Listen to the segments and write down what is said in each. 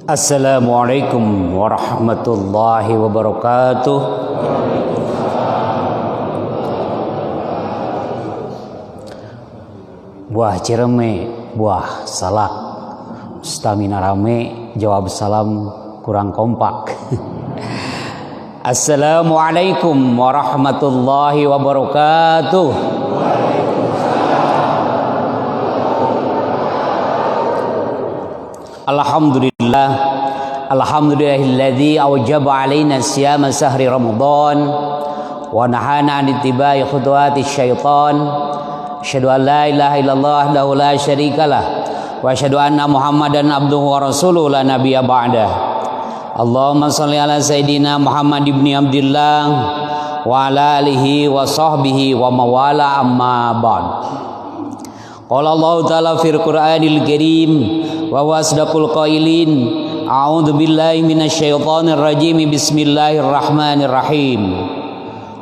Assalamualaikum warahmatullahi wabarakatuh. Buah Cireme, buah salak, stamina rame, jawab salam kurang kompak. Assalamualaikum warahmatullahi wabarakatuh. Alhamdulillah, alhamdulillahilladzi awjaba alaina siyama sahri Ramadan wa nahana an ittiba'i khutuwati syaitan. Asyhadu an la ilaha illallah wahdahu la syarikalah wa asyhadu anna Muhammadan abduhu wa rasuluhu la nabiyya ba'dah. Allahumma shalli ala sayidina Muhammad ibni Abdillah wa ala alihi wa sahbihi wa mawala amma ba'd. Qala Allah ta'ala fil Qur'anil Karim wa huwa asdaqul qailin. A'udzu billahi minasyaitonir rajim. Bismillahirrahmanirrahim.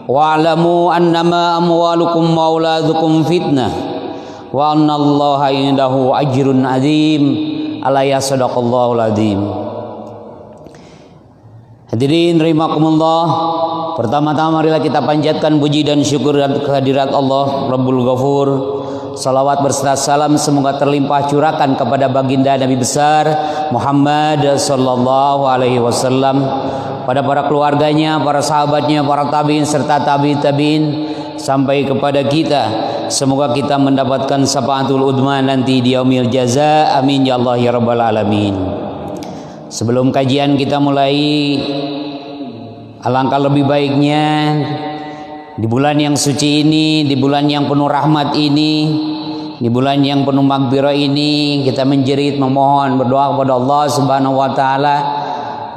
Wa'lamu annama amwalukum wa auladukum fitnah wa annallaha indahu ajrun azim. Alaya sadaqallahul azim. Hadirin rahimakumullah, pertama-tama marilah kita panjatkan puji dan syukur kehadirat Allah Rabbul Ghafur. Salawat berserta salam semoga terlimpah curahkan kepada baginda Nabi besar Muhammad sallallahu alaihi wasallam, pada para keluarganya, para sahabatnya, para tabi'in serta tabi'in sampai kepada kita. Semoga kita mendapatkan syafaatul udma nanti di yaumil jaza. Amin ya Allah ya rabbal alamin. Sebelum kajian kita mulai, alangkah lebih baiknya di bulan yang suci ini, di bulan yang penuh rahmat ini, di bulan yang penuh maghfirah ini, kita menjerit, memohon, berdoa kepada Allah Subhanahu wa taala.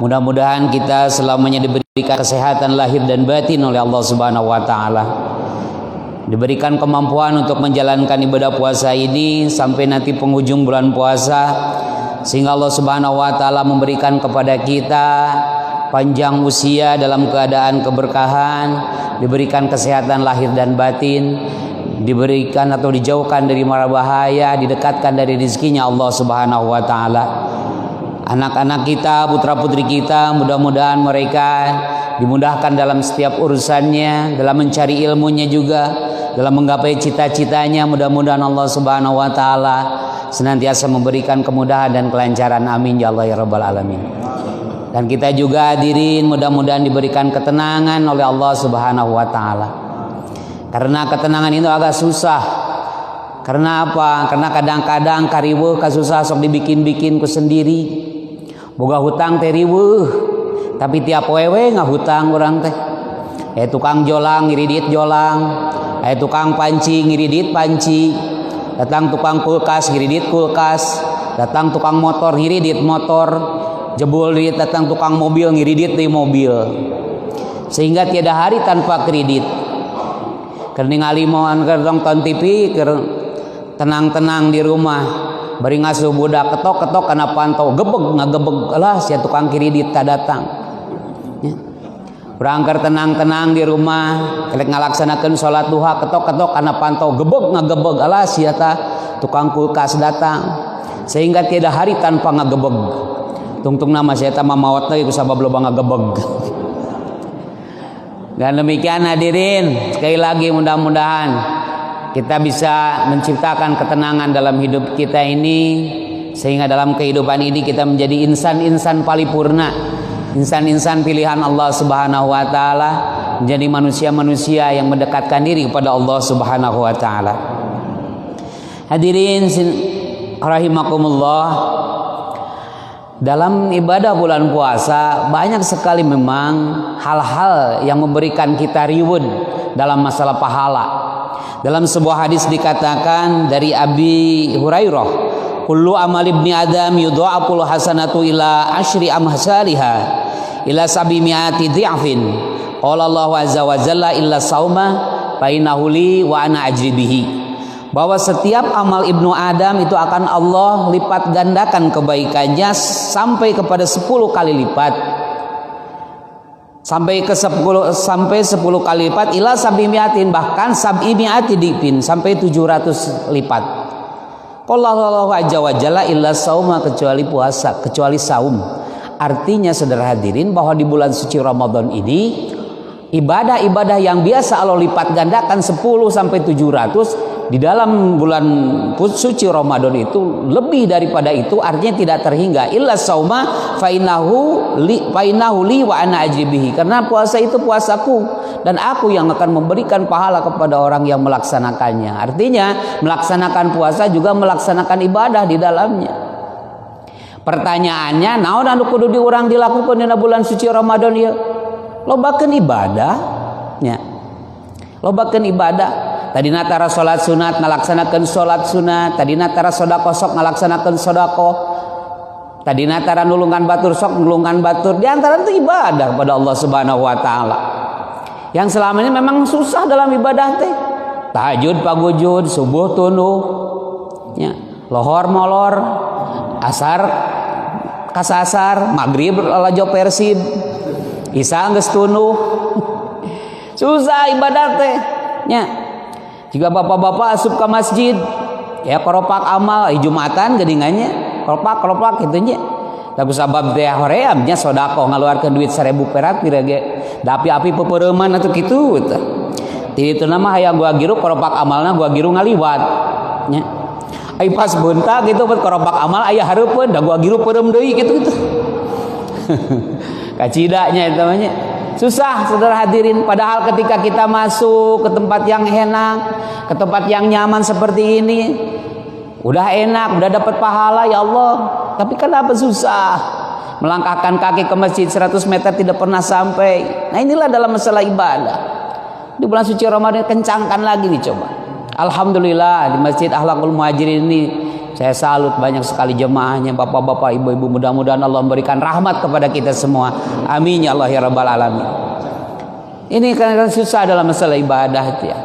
Mudah-mudahan kita selamanya diberikan kesehatan lahir dan batin oleh Allah Subhanahu wa taala. Diberikan kemampuan untuk menjalankan ibadah puasa ini sampai nanti penghujung bulan puasa, sehingga Allah Subhanahu wa taala memberikan kepada kita panjang usia dalam keadaan keberkahan, diberikan kesehatan lahir dan batin, diberikan atau dijauhkan dari mara bahaya, didekatkan dari rezekinya Allah Subhanahu wa taala. Anak-anak kita, putra-putri kita, mudah-mudahan mereka dimudahkan dalam setiap urusannya, dalam mencari ilmunya juga, dalam menggapai cita-citanya. Mudah-mudahan Allah Subhanahu wa taala senantiasa memberikan kemudahan dan kelancaran. Amin ya Allah ya rabbal alamin. Dan kita juga hadirin mudah-mudahan diberikan ketenangan oleh Allah Subhanahu wa taala. Karena ketenangan itu agak susah. Karena apa? Karena kadang-kadang kariweuh kasusah sok dibikin-bikin ku sendiri. Boga hutang teh riweuh, tapi tiap wewe ngahutang urang teh. Tukang jolang ngiridit jolang, tukang panci ngiridit panci, datang tukang kulkas ngiridit kulkas, datang tukang motor ngiridit motor, jebul duit datang tukang mobil ngiridit di mobil. Sehingga tiada hari tanpa kredit. Keur ningali moal nonton TV, keur tenang-tenang di rumah, bari ngasuh budak ketok-ketok kana pantau, gebeg ngagebeg, alah sia tukang kredit tak datang. Ya. Urang keur tenang-tenang di rumah, kelek ngalaksanakeun salat duha, ketok-ketok kana pantau, gebeg ngagebeg, alah sia tah tukang kulkas datang. Sehingga tiada hari tanpa ngagebeg. Tungtung nama saya tamah maut lagi kusabab loba ngagebeg. Dan demikian hadirin, sekali lagi mudah-mudahan kita bisa menciptakan ketenangan dalam hidup kita ini, sehingga dalam kehidupan ini kita menjadi insan-insan paripurna, insan-insan pilihan Allah Subhanahu wa taala, menjadi manusia-manusia yang mendekatkan diri kepada Allah Subhanahu wa taala. Hadirin rahimakumullah, dalam ibadah bulan puasa banyak sekali memang hal-hal yang memberikan kita reward dalam masalah pahala. Dalam sebuah hadis dikatakan dari Abi Hurairah, kullu amal ibni adam yudha'aful hasanatu ila asyri amsalihha ila sabimiati dhi'afin. Qala Allah azza wa jalla illa sauma fa innahu li wa ana ajri bihi. Bahwa setiap amal ibnu Adam itu akan Allah lipat gandakan kebaikannya sampai kepada 10 kali lipat. Sampai 10 kali lipat ila sabimiatin, bahkan sabimiati dipin sampai 700 lipat. Qala Allahu azza wa jalla illa sauma, kecuali puasa, kecuali saum. Artinya saudara hadirin bahwa di bulan suci Ramadan ini ibadah-ibadah yang biasa Allah lipat gandakan 10 sampai 700 di dalam bulan suci Ramadan itu lebih daripada itu, artinya tidak terhingga. Illa sauma fa innahu li wa ana ajribihi, karena puasa itu puasaku dan aku yang akan memberikan pahala kepada orang yang melaksanakannya. Artinya melaksanakan puasa juga melaksanakan ibadah di dalamnya. Pertanyaannya, naon anu kudu diurang dilakukan dina bulan suci Ramadan ya? Lobakeun ibadah nya. Lobakeun ibadah. Tadi natara salat sunat ngalaksanakeun salat sunat, tadi natara sedekah sok ngalaksanakeun sedekah, tadi natara nulungan batur sok nulungan batur. Di antara itu ibadah kepada Allah Subhanahu wa taala. Yang selama ini memang susah dalam ibadah teh. Tahajud pagujud, subuh tunduh, ya, lohor molor, asar kasasar, maghrib lajo persib, isya geus tunduh. Susah ibadah teh, nya. Jika bapak-bapak asup ke masjid, ya koropak amal, Jumatan gedingannya, koropak gitu nya. Tapi sabab teh hoream nya sodako ngaluarkeun duit 1000 perak pira ge. Da api-api peupeureuman atuh kitu tah. Ti itu nama hayang gua giru koropak amalna gua giru ngaliwat nya. Ai pas beuntak gitu buat koropak amal aya hareupeun da gua giru peureum deui kitu-kitu. Kacidanya eta mah nya. Susah saudara hadirin, padahal ketika kita masuk ke tempat yang enak, ke tempat yang nyaman seperti ini, udah enak, udah dapat pahala ya Allah, tapi kenapa susah? Melangkahkan kaki ke masjid 100 meter tidak pernah sampai. Nah inilah dalam masalah ibadah. Di bulan suci Ramadan kencangkan lagi dicoba. Alhamdulillah di Masjid Akhlaqul Muhajirin ini saya salut banyak sekali jemaahnya, bapak-bapak, ibu-ibu. Mudah-mudahan Allah memberikan rahmat kepada kita semua. Amin ya Allah ya rabbal alamin. Ini kan susah dalam masalah ibadah itu ya.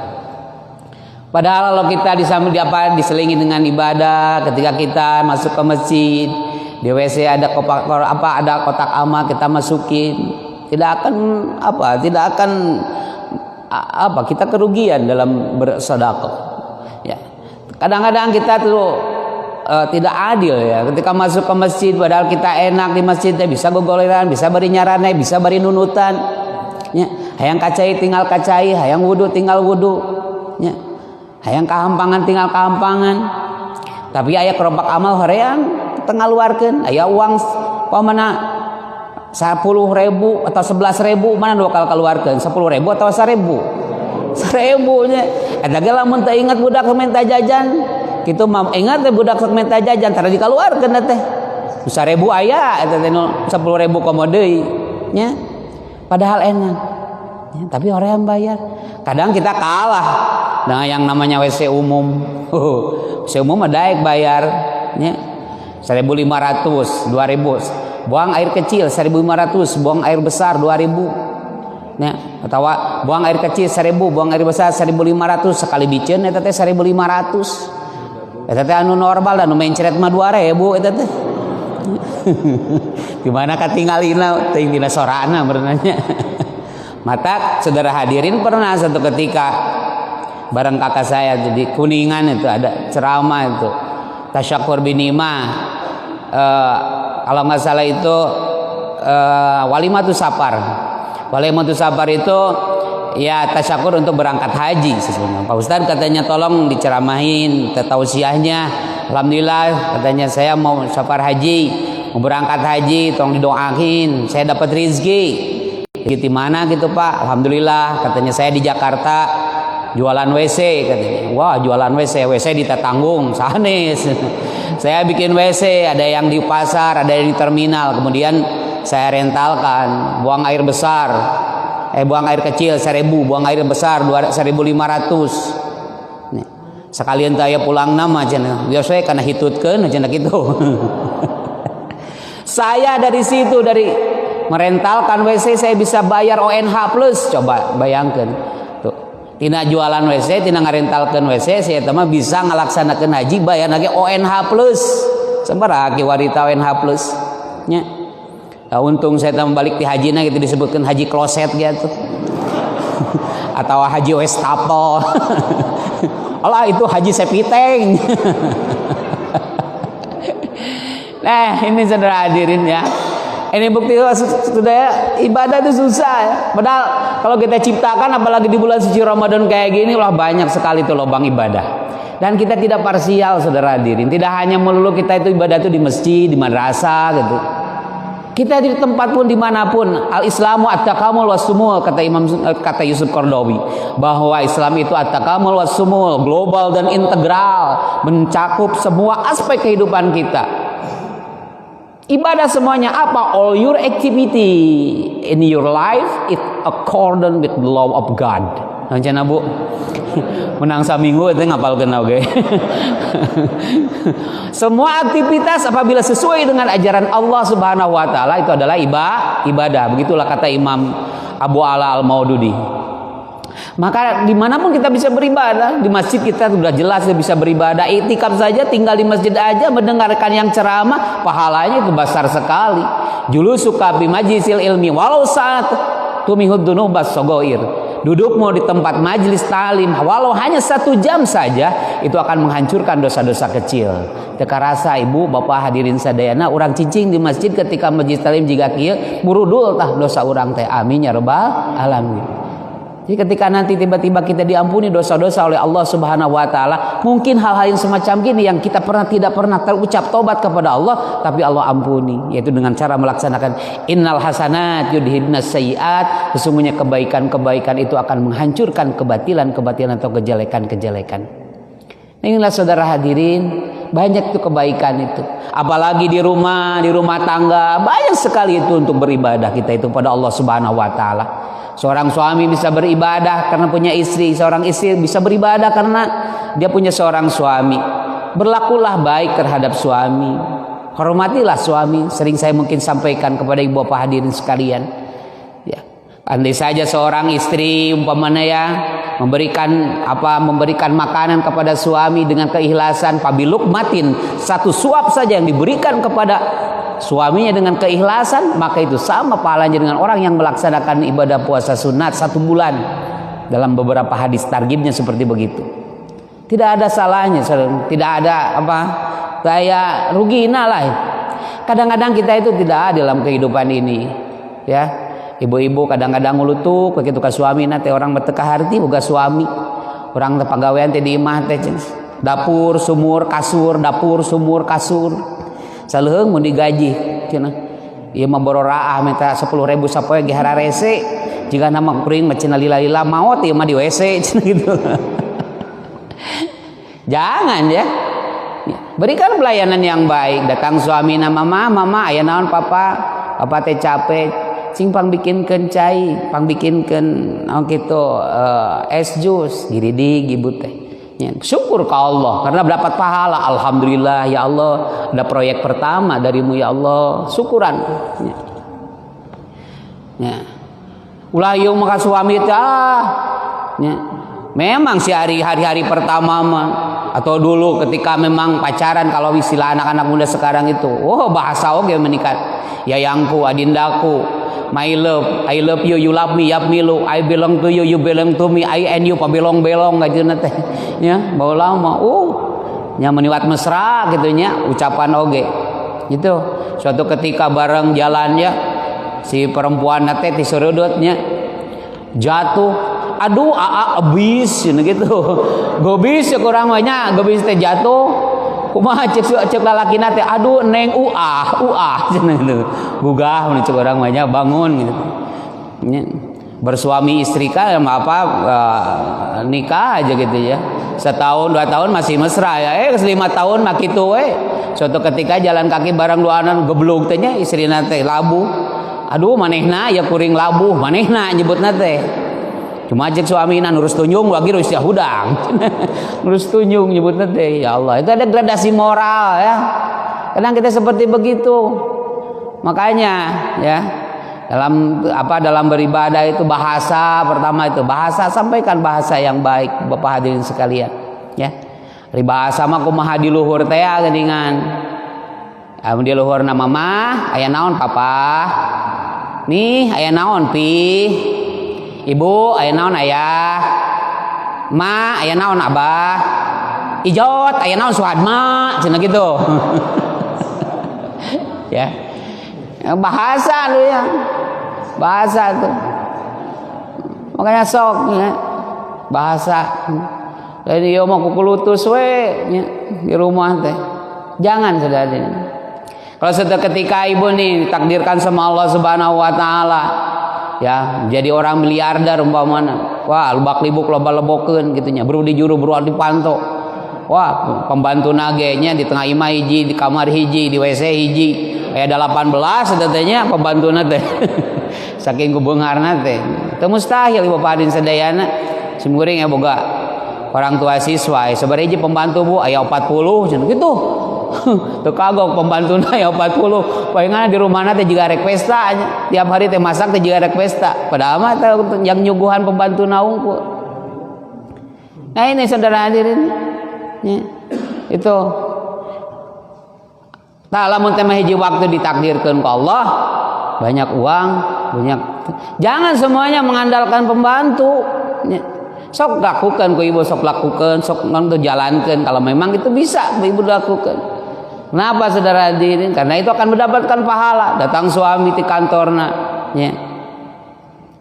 Padahal kalau kita diselingi dengan ibadah, ketika kita masuk ke masjid, di WC ada kotak amal kita masukin, tidak akan kita kerugian dalam bersedekah. Ya. Kadang-kadang kita tuh tidak adil ya, ketika masuk ke masjid padahal kita enak di masjidnya, bisa gogoleran, bisa bari nyarane, bisa bari nunutan ya. Hayang kacai tinggal kacai, hayang wudu tinggal wudu ya. Hayang kahampangan tinggal kahampangan. Tapi aya keropak amal hoream tengah luarkeun, aya uang pamana 10.000 atau 11.000 mana dua kali keluarkeun, 10.000 atau 1.000 nya. Eta ge lamun teu ingat budak minta jajan kitu mah ingat teh budak sok minta jajan tara dikaluarkeun teh 1.000 aya eta teh 10.000 komo deui nya, padahal enak ya, tapi orang yang bayar. Kadang kita kalah dengan yang namanya WC umum. WC umum ada yang bayar nya 1.500, 2.000. Buang air kecil 1.500, buang air besar 2.000 ya, atau buang air kecil 1.000, buang air besar 1.500, sekali biceun eta teh 1.500. Eta teh anu normal dan anu mencret mah 2.000 eta teh. Gimana katingalina teuing dina sorana berenanya. Mata saudara hadirin pernah satu ketika bareng kakak saya jadi Kuningan itu ada ceramah itu tasyakur binimah, kalau nggak salah itu walimatus safar. Walimatus safar itu ya tasyakur untuk berangkat haji sesungguhnya. Pak Ustadz katanya tolong diceramahin tausiahnya. Alhamdulillah katanya saya mau safar haji, mau berangkat haji, tolong didoain saya dapat rezeki. Di mana gitu Pak? Alhamdulillah katanya saya di Jakarta jualan WC katanya. Wah jualan WC di Tetanggung sanes. Saya bikin WC, ada yang di pasar, ada yang di terminal. Kemudian saya rentalkan, buang air besar. Buang air kecil 1.000, buang air besar 1.500. Nih, sekalian saya pulang nama cenah. Biasa karena hitutkeun cenah kitu. Saya dari situ dari merentalkan WC saya bisa bayar ONH plus. Coba bayangkan. Tuh. Tina jualan WC, tina ngarentalkeun WC, saya mah bisa ngalaksanakeun haji bayar lagi ONH plus. Sabaraha ki warita ONH plus. Nya. Untung saya balik di hajina gitu disebutkan haji kloset gitu atau haji wastafel. Allah itu haji sepiteng. Nah, ini saudara hadirin ya. Ini bukti sudah ya, ibadah itu susah ya. Padahal kalau kita ciptakan apalagi di bulan suci Ramadan kayak gini, lah banyak sekali tuh lubang ibadah. Dan kita tidak parsial saudara hadirin. Tidak hanya melulu kita itu ibadah itu di masjid, di madrasah gitu. Kita di tempat pun dimanapun. Al-Islamu at-takamul was-sumul, kata Yusuf Qaradawi, bahwa Islam itu at-takamul was-sumul, global dan integral, mencakup semua aspek kehidupan kita. Ibadah semuanya apa? All your activity in your life it according with the law of God. Rencana Bu menang saminggu itu ngapal kenal ge. Semua aktivitas apabila sesuai dengan ajaran Allah Subhanahu wa taala itu adalah ibadah. Begitulah kata Imam Abu Ala Al-Maududi. Maka dimanapun kita bisa beribadah. Di masjid kita sudah jelas bisa beribadah. Iktikaf saja, tinggal di masjid aja mendengarkan yang ceramah, pahalanya itu besar sekali. Julusuka bi majlisil ilmi walau saat tumihud dunubas sogoir. Dudukmu di tempat majlis talim walau hanya 1 jam saja, itu akan menghancurkan dosa-dosa kecil. Teka rasa ibu bapak hadirin sadayana, orang cicing di masjid ketika majlis talim jika kieu burudul tah dosa orang teh, amin ya rabbal alamin. Jadi ketika nanti tiba-tiba kita diampuni dosa-dosa oleh Allah Subhanahu wa taala, mungkin hal-hal yang semacam gini yang kita tidak pernah terucap tobat kepada Allah, tapi Allah ampuni, yaitu dengan cara melaksanakan innal hasanat yudhibnas sayiat. Sesungguhnya kebaikan-kebaikan itu akan menghancurkan kebatilan-kebatilan atau kejelekan-kejelekan. Inilah saudara hadirin, banyak tuh kebaikan itu. Apalagi di rumah tangga, banyak sekali itu untuk beribadah kita itu pada Allah Subhanahu wa taala. Seorang suami bisa beribadah karena punya istri, seorang istri bisa beribadah karena dia punya seorang suami. Berlakulah baik terhadap suami, hormatilah suami. Sering saya mungkin sampaikan kepada ibu bapak hadirin sekalian, ya, andai saja seorang istri umpamanya ya memberikan makanan kepada suami dengan keikhlasan, pabiluk matin, 1 suap saja yang diberikan kepada suaminya dengan keikhlasan, maka itu sama pahalanya dengan orang yang melaksanakan ibadah puasa sunat 1 bulan. Dalam beberapa hadis targhibnya seperti begitu. Tidak ada salahnya, tidak ada kayak rugiina lah. Kadang-kadang kita itu tidak ada dalam kehidupan ini, ya. Ibu-ibu kadang-kadang ngulutuk begitu ka suami teh, orang bertekah harti boga suami. Orang teh pagawean teh di imah teh dapur sumur kasur, dapur sumur kasur. Saleuheung mun digaji cenah. Ieu mah borораah minta 10.000 sapoe ge hararese. Jika nama kuring mah cenah lila-lila maot ieu mah di WC cenah gitu. Jangan ya. Berikan pelayanan yang baik. Datang suami na mama aya naon papa teh capek. Cing pang bikinkeun cai, pang bikinkeun kitu es jus, giridi ibu teh. Ya, syukur ke Allah karena dapat pahala. Alhamdulillah ya Allah, ada proyek pertama darimu ya Allah, syukuran. Ya. Ulah yung maka suami ya. Memang si hari-hari pertama mah atau dulu ketika memang pacaran, kalau istilah anak-anak muda sekarang itu, bahasa oge menikah. Yayangku, adindaku, my love, I love you, you love me, yap milu, I belong to you, you belong to me, I and you, pabelong-belong gajuna teh. Ya, baheula mah nya meniwat mesra gitu nya, ucapan oge. Gitu. Suatu ketika bareng jalan ya, si perempuan teh ti sereudutnya jatuh. Aduh, abis gitu. Gobis ya kurang banyak, gobis teh jatuh. Kumaha cek lalakina teh, aduh neng uah cenah gitu. Gugah mun cek urang mah bangun gitu. Bersuami istri kan nikah aja gitu ya. 1 tahun 2 tahun masih mesra ya. 5 tahun mah kitu we. Suatu ketika jalan kaki bareng duaan geblug teh nya istrina teh labuh. Aduh manehna ya kuring labuh, manehna nyebutna teh. Cuma ajak suamina nurus tunjung lagi nurus hudang. Nurus tunjung nyebutnya teh. Ya Allah, itu ada gradasi moral ya. Kadang kita seperti begitu. Makanya ya, dalam beribadah itu bahasa pertama itu bahasa, sampaikan bahasa yang baik Bapak hadirin sekalian ya. Bahasa mah kumaha di luhur teh geuningan. Di luhur nama mah aya naon papa? Nih aya naon pi? Ibu aya naon ayah? Ma aya naon abah? Ijot aya naon suhadma cenah gitu. Ya. Bahasa lu ya. Bahasa tuh. Makanya sok ya. Bahasa. Dan yo mau kukulutus we ya, di rumah teh. Jangan saudara. Kalau suatu ketika ibu nih takdirkan sama Allah Subhanahu wa taala ya, jadi orang miliarder umpamana. Wah, lebak-libuk loba-lebokeun gitu nya. Buru dijuru buru dipanto. Wah, pembantu nagenya di tengah imah hiji, di kamar hiji, di WC hiji. Aya 18 tetenya pembantuna teh. Saking kubeungarna teh. Teu mustahil ibu padin sadayana. Simkuring ya boga orang tua siswa sabaraha pembantu Bu aya 40 cenah kitu. Teu kagok pembantuna aya 40. Palingan di rumahna teh jiga rek pesta nya. Tiap hari teh masak teh jiga rek pesta. Padahal mah teh yang nyuguhan pembantuna unggul. Nah ini saudara hadirin. Ya. Itu tah lamun teh hiji waktu ditakdirkeun ku Allah banyak uang, banyak. Jangan semuanya mengandalkan pembantu. Ya. Sok lakukan ku ibu, sok lakukan, sok nonton jalankan kalau memang itu bisa ibu lakukan. Kenapa saudara hadirin? Karena itu akan mendapatkan pahala. Datang suami di kantorna, ya.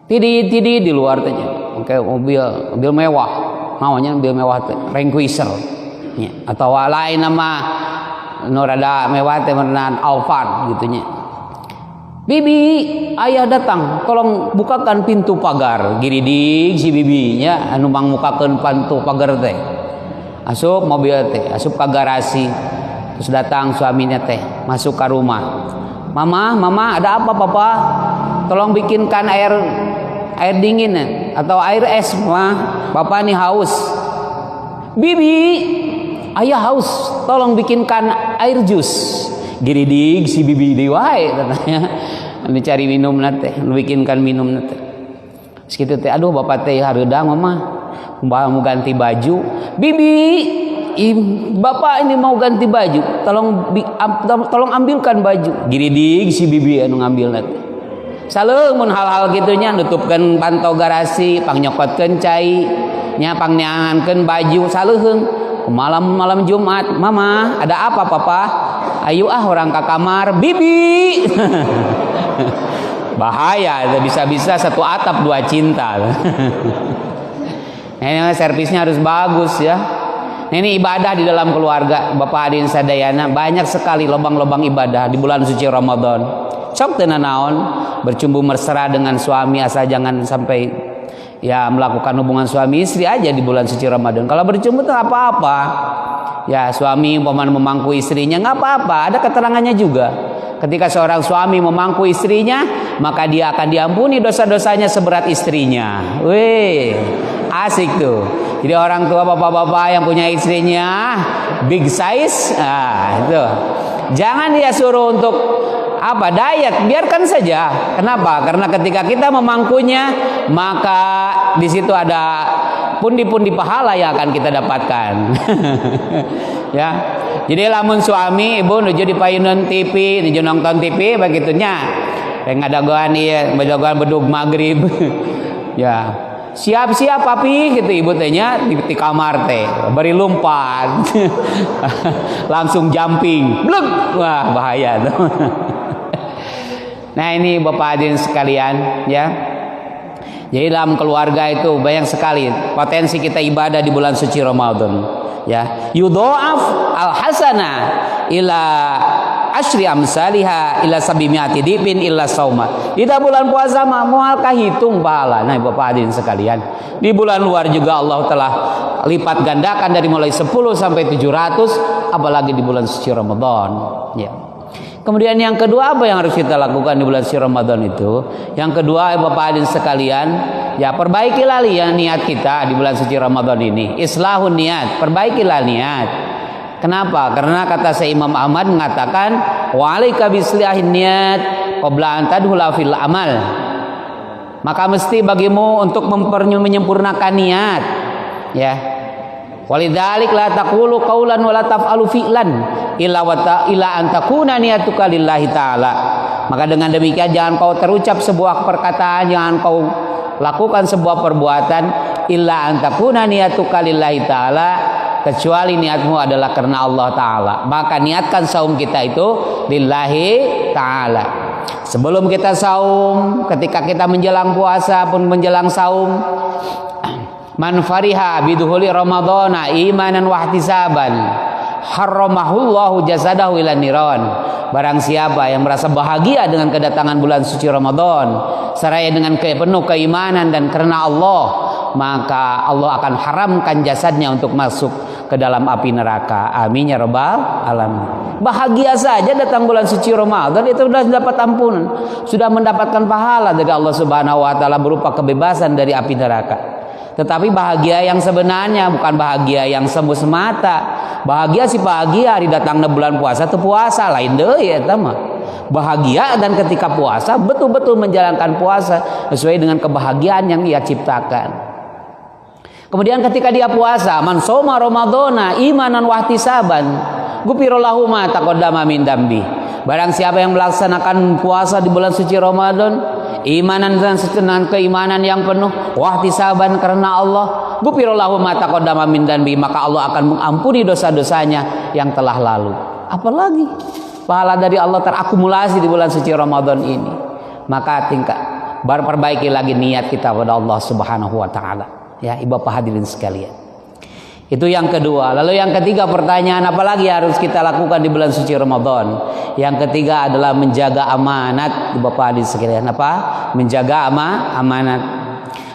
Tidi di luar teh, pakai mobil mewah, namanya mobil mewah teh, Range Cruiser, ya. Atau lain nama norada mewah teh merenang Alphard gitunya. Bibi, ayah datang, tolong bukakan pintu pagar. Giridig si bibinya, anu mangmukakeun pintu pagar teh. Asup mobil teh, asup ke garasi. Terus datang suaminya teh, masuk ke rumah. Mama, ada apa papa? Tolong bikinkan air dingin atau air es, mah. Papa nih haus. Bibi, ayah haus, tolong bikinkan air jus. Giridig si bibi deui wae katanya. Anu cari minum teh, bikinkan minum teh. Segitu teh, aduh bapak teh hareudang mama. Mau ganti baju. Bibi, bapak ini mau ganti baju. Tolong ambilkan baju. Giridig si bibi anu ngambil teh. Saleuh mun hal-hal gitunya nutupkeun pantau garasi, pangnyokotkeun cai, nya pangneangankeun baju saleuheung. Malam Jumat, mama, ada apa papa? Ayo orang ke kamar, bibi. Bahaya, bisa-bisa satu atap dua cinta. Ini servisnya harus bagus ya. Ini ibadah di dalam keluarga, Bapak hadirin sadayana, banyak sekali lubang-lubang ibadah di bulan suci Ramadan. Sok teu naon, bercumbu mesra dengan suami asal jangan sampai ya melakukan hubungan suami istri aja di bulan suci Ramadan. Kalau bercumbu itu apa-apa. Ya suami umpamanya memangku istrinya nggak apa-apa. Ada keterangannya juga. Ketika seorang suami memangku istrinya, maka dia akan diampuni dosa-dosanya seberat istrinya. Wih, asik tuh. Jadi orang tua bapak-bapak yang punya istrinya big size, itu jangan dia suruh untuk diet, biarkan saja. Kenapa? Karena ketika kita memangkunya, maka di situ ada pundi-pundi pahala yang akan kita dapatkan. Ya. Jadi lamun suami ibu nuju di payunan TV, nuju nonton TV begitunya. Kayak ngadagoan ieu, ngadagoan bedug magrib. Ya. Siap-siap papi gitu ibu tehnya di kamar teh beri lompat. Langsung jumping. Blek. Wah, bahaya tuh. Nah ini Bapak hadirin sekalian ya. Jadi dalam keluarga itu banyak sekali potensi kita ibadah di bulan suci Ramadan ya. Yudha'af al-hasana ila asyri amsalha ila sabimiati dibin illa sauma. Di bulan puasa mah moal kahitung pahala. Nah Bapak hadirin sekalian, di bulan luar juga Allah telah lipat gandakan dari mulai 10 sampai 700, apalagi di bulan suci Ramadan ya. Kemudian yang kedua apa yang harus kita lakukan di bulan suci Ramadan itu? Yang kedua Bapak hadirin sekalian, ya perbaikilah niat kita di bulan suci Ramadan ini. Islahun niat, perbaikilah niat. Kenapa? Karena kata saya Imam Ahmad mengatakan wa'alaika bislihin niat qabla an tadkhula fil amal. Maka mesti bagimu untuk menyempurnakan niat. Ya. Walidzalik la taqulu qaulan wa la taf'alu fi'lan illa an takuna niyatuka lillahi ta'ala. Maka dengan demikian jangan kau terucap sebuah perkataan, jangan kau lakukan sebuah perbuatan illa an takuna niyatuka lillahi ta'ala, kecuali niatmu adalah karena Allah Ta'ala. Maka niatkan saum kita itu lillahi ta'ala. Sebelum kita saum, ketika kita menjelang puasa pun menjelang saum, man fariha biduhuli ramadhana imanan wa ihtisaban harramahullahu jasadahu ila niran. Barang siapa yang merasa bahagia dengan kedatangan bulan suci Ramadan seraya dengan penuh keimanan dan karena Allah, maka Allah akan haramkan jasadnya untuk masuk ke dalam api neraka. Amin ya rabbal alamin. Bahagia saja datang bulan suci Ramadan itu sudah dapat ampunan, sudah mendapatkan pahala dari Allah Subhanahu wa taala berupa kebebasan dari api neraka. Tetapi bahagia yang sebenarnya bukan bahagia yang sembuh semata. Bahagia si bahagia hari datangnya bulan puasa itu puasa lain deh ya teman. Bahagia dan ketika puasa betul-betul menjalankan puasa sesuai dengan kebahagiaan yang dia ciptakan. Kemudian ketika dia puasa, man shoma ramadhana imanan wa ihtisaban ghufira lahu ma taqaddama min dambi. Barang siapa yang melaksanakan puasa di bulan suci Ramadan imanan dan dengan keimanan yang penuh wahtisaban karena Allah, ghufira lahu ma taqaddama min dambi, maka Allah akan mengampuni dosa-dosanya yang telah lalu. Apalagi pahala dari Allah terakumulasi di bulan suci Ramadan ini. Maka perbaiki lagi niat kita pada Allah Subhanahu wa taala. Ya, ibu bapak hadirin sekalian. Itu yang kedua. Lalu yang ketiga, pertanyaan apalagi harus kita lakukan di bulan suci Ramadan? Yang ketiga adalah menjaga amanat. Bapak hadirin sekalian, apa? Menjaga amanat.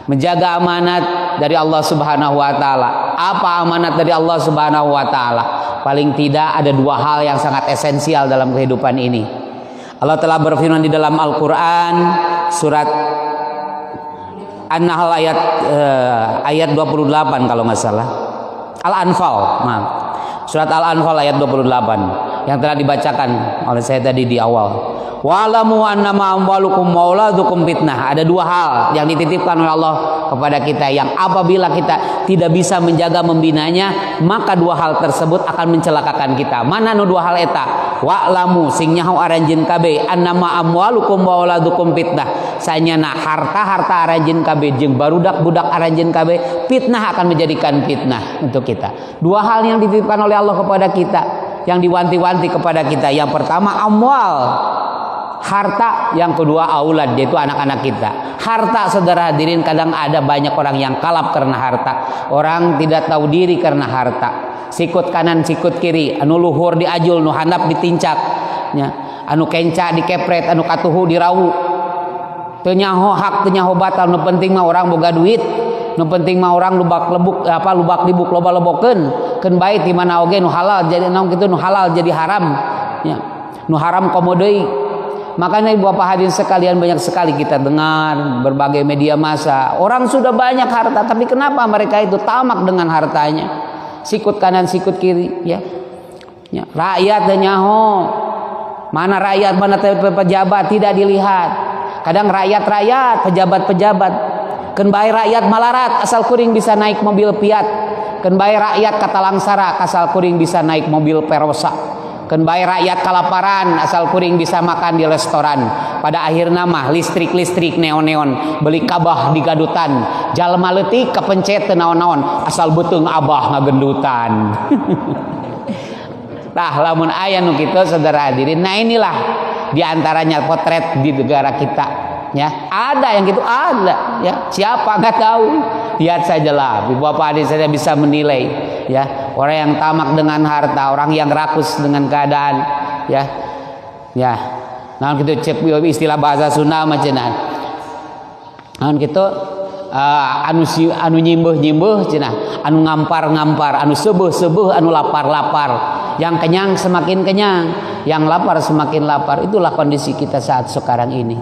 Menjaga amanat dari Allah Subhanahu wa taala. Apa amanat dari Allah Subhanahu wa taala? Paling tidak ada dua hal yang sangat esensial dalam kehidupan ini. Allah telah berfirman di dalam Al-Qur'an surat An-Nahl ayat 28 kalau nggak salah. Al-Anfal, maaf. Surat Al-Anfal ayat 28 yang telah dibacakan oleh saya tadi di awal. Wa'lamu annama amwalukum mauladukum fitnah. Ada dua hal yang dititipkan oleh Allah kepada kita yang apabila kita tidak bisa menjaga membinanya, maka dua hal tersebut akan mencelakakan kita. Mana nu dua hal eta? Wa'lamu sing nyaho aranjeun kabeh annama amwalukum mauladukum fitnah. Sanyana harta-harta aranjeun kabeh jeung barudak-budak aranjeun kabeh fitnah akan menjadikan fitnah untuk kita. Dua hal yang dititipkan oleh Allah kepada kita, yang diwanti-wanti kepada kita. Yang pertama amwal, harta. Yang kedua aulad, yaitu anak-anak kita. Harta, saudara hadirin, kadang ada banyak orang yang kalap karena harta. Orang tidak tahu diri karena harta. Sikut kanan sikut kiri, anu luhur diajul, nu handap ditincak ya. Anu kenca dikepret, anu katuhu dirawu. Teu nyaho hak, teu nyaho batal. Nu penting mah orang boga duit. Nu penting mah orang lubak libuk loba-lobokeun. Keun bae ti mana oge nu halal jadi naon kitu, nu halal jadi haram ya. Nu haram komo deui. Makanya ibu bapak hadirin sekalian, banyak sekali kita dengar berbagai media massa, orang sudah banyak harta tapi kenapa mereka itu tamak dengan hartanya, sikut kanan sikut kiri ya. Rakyat dan nyaho mana rakyat mana pejabat tidak dilihat. Kadang rakyat pejabat keun bae rakyat malarat asal kuring bisa naik mobil Fiat, keun bae rakyat katalangsara asal kuring bisa naik mobil Perosa. Keun bae rakyat kalaparan asal kuring bisa makan di restoran. Pada akhirna mah listrik neon-neon, beli kabah di gadutan, jalma leutik kepencet teu naon-naon asal beuteung abah ngagendutan. Tah lamun aya nu kitu saudara hadirin, nah inilah diantaranya potret di negara kita ya. Ada yang gitu, ada ya. Siapa nggak tahu, lihat sajalah bapak adik saya bisa menilai ya. Orang yang tamak dengan harta, orang yang rakus dengan keadaan ya. Nah gitu cek istilah bahasa Sunda mah cenah. Nah gitu anu nyimbeuh cenah, anu ngampar, anu seueuh, anu lapar. Yang kenyang semakin kenyang, yang lapar semakin lapar. Itulah kondisi kita saat sekarang ini.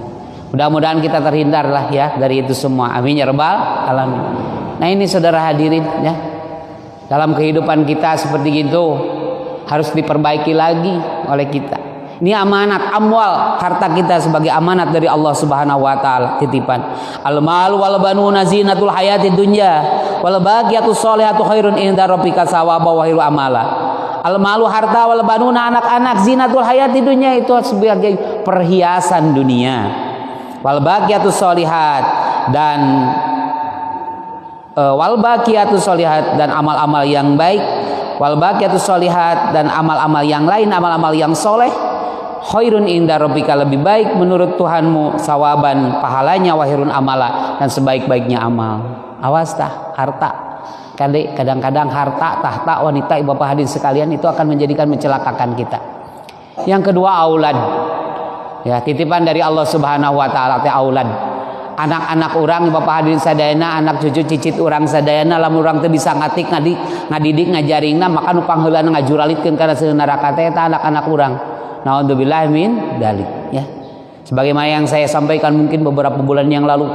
Mudah-mudahan kita terhindarlah ya dari itu semua. Amin ya rabbal alamin. Nah ini saudara hadirin ya. Dalam kehidupan kita seperti itu harus diperbaiki lagi oleh kita. Ini amanat amwal, harta kita sebagai amanat dari Allah Subhanahu wa taala, titipan. Al-mal wal banuna zinatul hayatid dunya wal baqiyatus sholihatu khairun inda rabbika sawaba wa khairu amala. Al-malu harta wal banuna anak-anak zinatul hayatid dunya, itu sebagai perhiasan dunia. Wal baqiyatus sholihat dan wal baqiyatus sholihat dan amal-amal yang baik Wal baqiyatus sholihat, dan amal-amal yang lain, amal-amal yang soleh, khairun inda rabbika, lebih baik menurut Tuhanmu, sawaban pahalanya, wahirun amala, dan sebaik-baiknya amal. Awas tah harta. Kadang-kadang harta, tahta, wanita, ibu bapak hadirin sekalian, itu akan mencelakakan kita. Yang kedua, aulad. Ya, titipan dari Allah Subhanahu wa taala teh aulad. Anak-anak orang bapak hadirin sadayana, anak cucu cicit orang sadayana, lamun urang teu bisa ngatik ngadidik ngajaringna, maka nu pangheulana ngajuralitkeun kana seueur neraka teh eta anak-anak urang. Naudzubillah min dalik, ya. Sebagaimana yang saya sampaikan mungkin beberapa bulan yang lalu.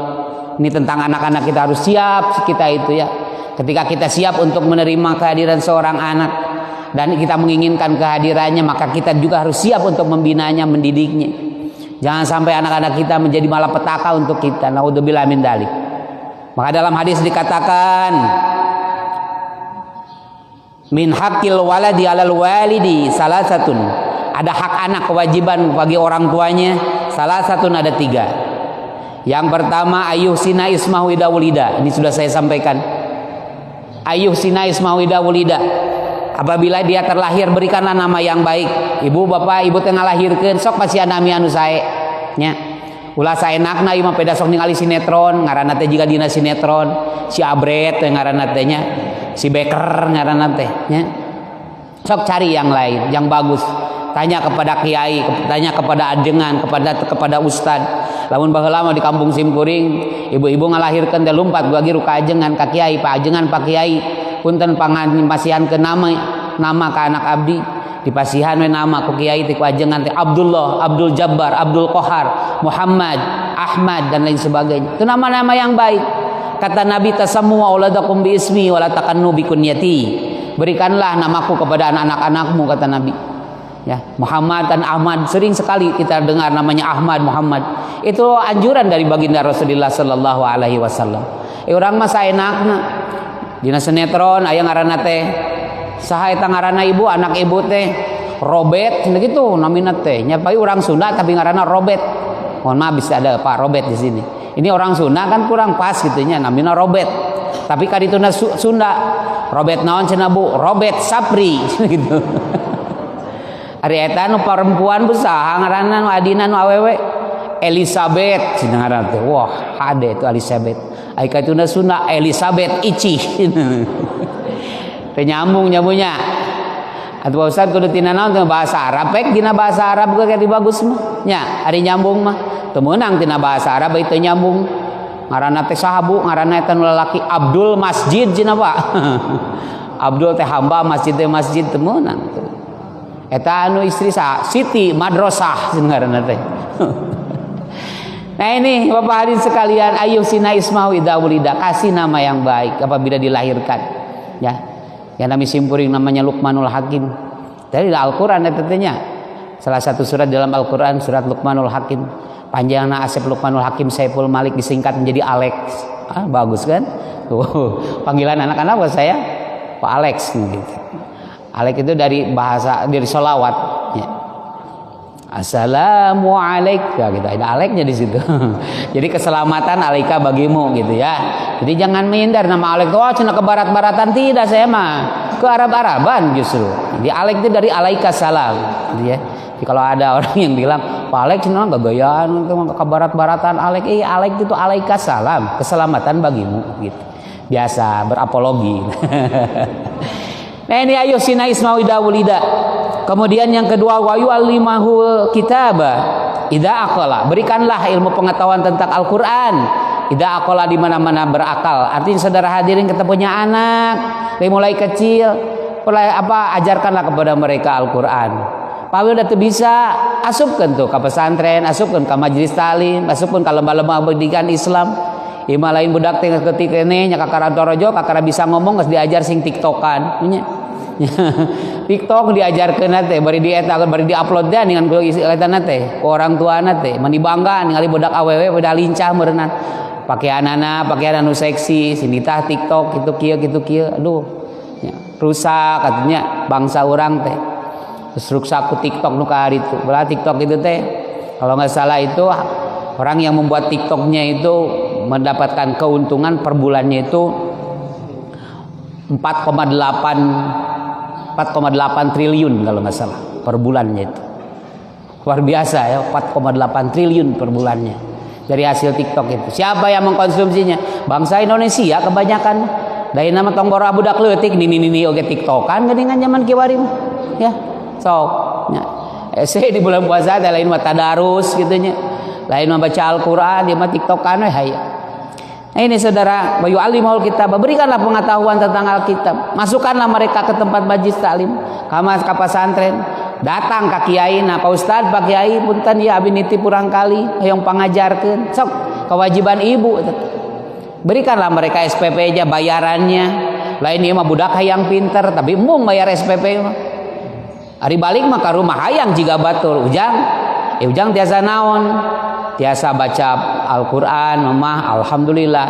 Ini tentang anak-anak, kita harus siap kita itu, ya. Ketika kita siap untuk menerima kehadiran seorang anak dan kita menginginkan kehadirannya, maka kita juga harus siap untuk membinanya, mendidiknya. Jangan sampai anak-anak kita menjadi malapetaka untuk kita. Naudzubillah min dzalik. Maka dalam hadis dikatakan, min haqqil waladi 'alal walidi salasatun. Ada hak anak, kewajiban bagi orang tuanya, salasatun, ada 3. Yang pertama, ayyuhsina ismahu idza wulida. Ini sudah saya sampaikan. Ayyuhsina ismahu idza wulida. Apabila dia terlahir, berikanlah nama yang baik. Ibu bapak ibu teh ngalahirkeun, sok pasieun nami anu sae nya. Ulah saenakna ieu mah peda sok ningali sinetron, ngaranna teh jiga dina sinetron si Abret teh ngaranna teh nya, si Beker ngaranna teh nya. Sok cari yang lain, yang bagus. Tanya kepada kiai, tanya kepada ajengan, kepada ustad. Lamun baheula mah di kampung Simkuring, ibu-ibu ngalahirkeun teh lumpat bagi ruka ajengan ka kiai, pak ajengan pak kiai. Punten pangasihan ke nama ka anak abdi, dipasihan we nama ku kiai ti ku ajengan teh Abdullah, Abdul Jabbar, Abdul Qahar, Muhammad, Ahmad, dan lain sebagainya. Itu nama-nama yang baik. Kata Nabi, tasammu auladakum bi ismi wa la takannu bi kunyati. Berikanlah namaku kepada anak-anakmu, kata Nabi. Ya, Muhammad dan Ahmad, sering sekali kita dengar namanya Ahmad, Muhammad. Itu anjuran dari baginda Rasulullah sallallahu alaihi wasallam. Urang mah saenakna dina sinetron aya ngaranna teh saha eta ngaranna ibu, anak ibu teh Robet gitu namina teh. Nya pai urang Sunda tapi ngaranna Robet. Mohon maaf bisa ada Pak Robet di sini. Ini orang Sunda kan kurang pas gitu nya namina Robet. Tapi kadituna Sunda Robet naon cenah Bu? Robet Sapri gitu. Ari eta nu perempuan besaha ngaranna nu adina nu awewe Elizabeth cenah ngaranna teh. Wah, hade itu Elizabeth. Ai katuna Sunda Elizabeth Ici. Teu nyambung-nyambungnya. Atuh Ustaz kudu tina naon teh bahasa Arab pek dina bahasa Arab ge di bagus mah. Nya, ari nyambung mah teu meunang tina bahasa Arab itu nyambung. Ngaranna teh saha Bu? Ngaranna eta nu lalaki Abdul Masjid cenah Pak. Abdul teh hamba, masjid teh masjid teu meunang. Eta anu istri sa Siti Madrasah ngaranna teh. Nah ini Bapak hadirin sekalian, ayyuhsina ismahu idza wulida, kasih nama yang baik apabila dilahirkan. Ya. Yang nami simpuring namanya Luqmanul Hakim. Dari Al-Qur'an eta teh nya. Salah satu surat dalam Al-Qur'an surat Luqmanul Hakim. Panjangna Asep Luqmanul Hakim Saiful Malik disingkat menjadi Alex. Ah, bagus kan? Tuh, panggilan anak-anak buat saya Pak Alex gitu. Alex itu dari sholawat. Ya. Assalamualaikum gitu. Ada Aleknya di situ. Jadi keselamatan alaika bagimu gitu ya. Jadi jangan minder nama Alek. Oh, cina ke barat-baratan, tidak, saya mah ke Arab-Araban justru. Jadi Alek itu dari alaika salam gitu ya. Jadi kalau ada orang yang bilang Pak Alek cina gagayaan ke barat-baratan Alek, Alek itu alaika salam, keselamatan bagimu gitu. Biasa berapologi. Nah ini ayyuhsina ismahu idza wulida. Kemudian yang kedua, wa yu'allimahul kitaba idza aqala. Berikanlah ilmu pengetahuan tentang Al-Qur'an idza aqala, di mana-mana berakal. Artinya saudara hadirin, kita punya anak dari mulai kecil, ajarkanlah kepada mereka Al-Qur'an. Pawe udah bisa, asupkeun tuh ke pesantren, asupkeun ke majelis talim, asupkeun ke lembaga-lembaga pendidikan Islam. Ima lain budak teh ketik kene nya kakara torojo, kakara bisa ngomong geus diajar sing tiktokan. TikTok diajarkeun teh bari di-upload teh dengan eta teh ku orang tuana teh mani bangga ningali budak awewe pada lincah meureunna pakaianana pakaian anu seksi sinitah TikTok kieu aduh ya, rusak katanya bangsa urang teh terus rusak ku TikTok nu ka ditu. Bala TikTok itu teh kalau enggak salah itu orang yang membuat TikToknya itu mendapatkan keuntungan per bulannya itu 4,8 4,8 triliun kalau nggak salah per bulannya itu. Luar biasa ya, 4,8 triliun per bulannya dari hasil TikTok itu. Siapa yang mengkonsumsinya? Bangsa Indonesia kebanyakan. Dari nama tonggora budak leutik nini oge TikTokan geuningan zaman kiwari mah. Ya. Sok. Ya. Di bulan puasa teh lain mah tadarus gitu nya. Lain mah baca Al-Qur'an, dia mah TikTokan we hayya. Nah ini saudara, wa yu'allimul kitab, berikanlah pengetahuan tentang Alkitab. Masukkanlah mereka ke tempat majlis taklim, ka pesantren. Datang ka kiai, nah Pak Ustad, Pak Kiai punten ya abi nitip urang kali hayang pangajarkeun. Sok kewajiban ibu. Berikanlah mereka SPP-nya, bayarannya. Lain ieu mah budak hayang pinter tapi mung bayar SPP mah. Ari balik mah ka rumah hayang jiga batur. Ujang tiasa naon? Tiasa baca Al-Qur'an, mamah alhamdulillah.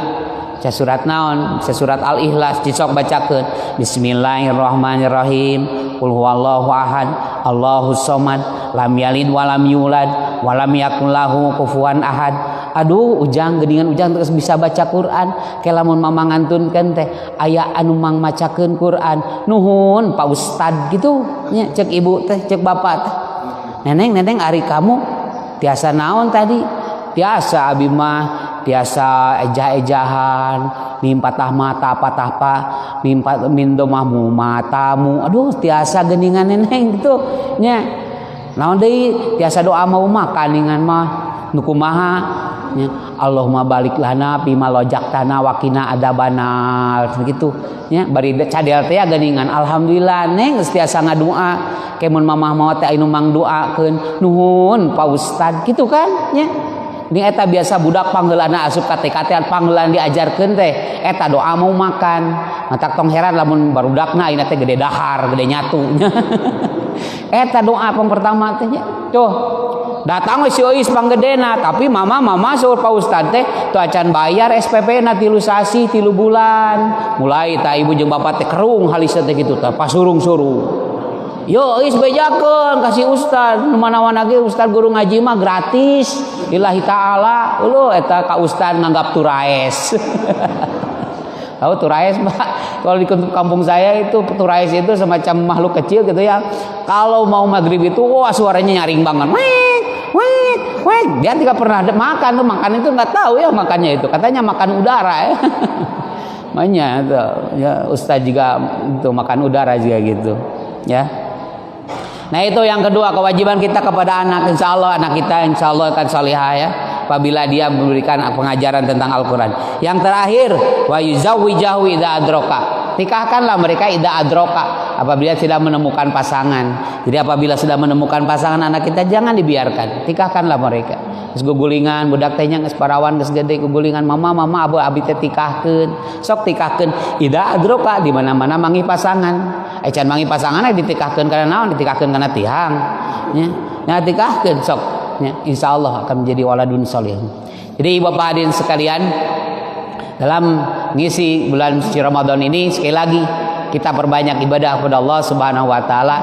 Ca surat naon? Ca surat Al-Ikhlas dicok bacakeun. Bismillahirrahmanirrahim. Qul huwallahu ahad, Allahus samad, lam yalid walam yulad, walam yakul lahu kufuwan ahad. Aduh, ujang geuningan ujang terus bisa baca Quran. Ke lamun mama ngantunkeun teh aya anu mang macakeun Quran. Nuhun Pak Ustad gitu nya cek ibu teh, cek bapak teh. Neneng ari kamu tiasa naon tadi? Tiasa abi mah tiasa ejah-ejahan, mim patah mata patah pa, min domahmu matamu. Aduh, tiasa geuningan neneng gitu nya. Naon deui tiasa doa mau makan ningan mah nu kumaha nya. Allahumma balik lana bima lojaktana wa qina adzabannar gitu nya. Bari cadel teh geuningan alhamdulillah neng geus tiasa ngadoa. Kemun mamah mau teh anu mang doakeun nuhun Pak Ustad gitu kan nya. Ini eta biasa budak panggeulana asup ka TKT panggeulana diajarkeun teh eta doa mau makan. Matak tong heran lamun barudakna ayeuna teh gede dahar, gede nyatu. Eta doa pang pertama teh nya. Tuh. Datang we si Ois panggedena tapi mama saur Pak Ustad teh teu acan bayar SPP-na 3 sasi 3 bulan. Mulai ta ibu jeung bapak teh kerung halis teh kitu teh pasurung-surung. Yo Ois bejakeun kasih Ustad, nu manawana ge Ustad guru ngaji mah gratis. Lillahi taala, eta ka Ustad nganggap turaes. Tahu turaes Pak? Kalau di kampung saya itu turaes itu semacam makhluk kecil gitu ya. Kalau mau maghrib itu wah suaranya nyaring banget. Wek. Dia tidak pernah makan tuh, makan itu nggak tahu ya makannya itu. Katanya makan udara ya. Makanya itu ya Ustaz juga itu makan udara juga gitu. Ya. Nah itu yang kedua kewajiban kita kepada anak. Insya Allah anak kita insya Allah akan salihah ya apabila dia memberikan pengajaran tentang Al-Quran. Yang terakhir wa yuzawwijahu idza adraka, nikahkanlah mereka idza adraka apabila sudah menemukan pasangan. Jadi apabila sudah menemukan pasangan anak kita jangan dibiarkan, nikahkanlah mereka. Geus gugulingan budak teh nya geus parawan geus gede gugulingan mama abu abi teh tikahkeun sok tikahkeun idza adraka di mana-mana manggih pasangan. Can manggih pasangan ditikahkeun kana naon? Ditikahkeun kana tihang nya. Nah tikahkeun sok nya insyaallah akan menjadi waladun salih. Jadi Bapak hadirin sekalian, dalam ngisi bulan suci Ramadan ini sekali lagi kita perbanyak ibadah kepada Allah Subhanahu wa taala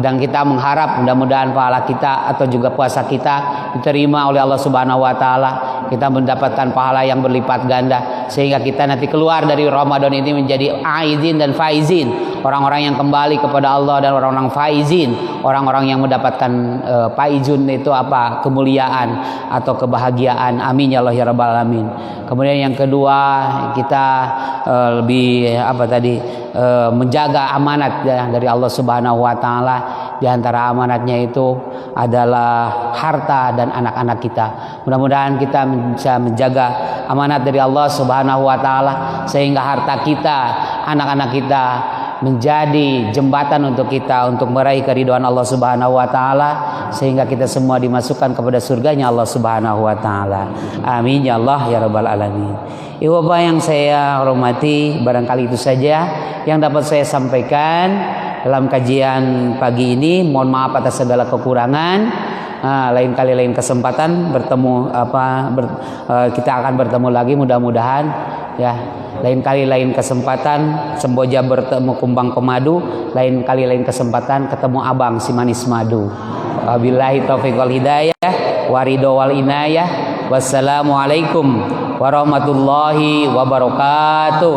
dan kita mengharap mudah-mudahan pahala kita atau juga puasa kita diterima oleh Allah Subhanahu wa taala. Kita mendapatkan pahala yang berlipat ganda sehingga kita nanti keluar dari Ramadan ini menjadi aizin dan faizin, orang-orang yang kembali kepada Allah dan orang-orang faizin, orang-orang yang mendapatkan faizun itu apa? Kemuliaan atau kebahagiaan. Amin ya Allah ya rabbal alamin. Kemudian yang kedua kita lebih apa tadi menjaga amanat dari Allah Subhanahu wa taala. Di antara amanatnya itu adalah harta dan anak-anak kita. Mudah-mudahan kita bisa menjaga amanat dari Allah Subhanahu wa taala sehingga harta kita, anak-anak kita menjadi jembatan untuk kita untuk meraih keridhaan Allah Subhanahu wa taala sehingga kita semua dimasukkan kepada surganya Allah Subhanahu wa taala. Amin ya Allah ya rabbal alamin. Ibu bapak yang saya hormati, barangkali itu saja yang dapat saya sampaikan dalam kajian pagi ini. Mohon maaf atas segala kekurangan. Lain kali lain kesempatan bertemu kita akan bertemu lagi mudah-mudahan ya. Lain kali lain kesempatan semboja bertemu kumbang pemadu, lain kali lain kesempatan ketemu abang si manis madu. Wabillahi taufiq wal hidayah waridho wal inayah. Wassalamualaikum warahmatullahi wabarakatuh.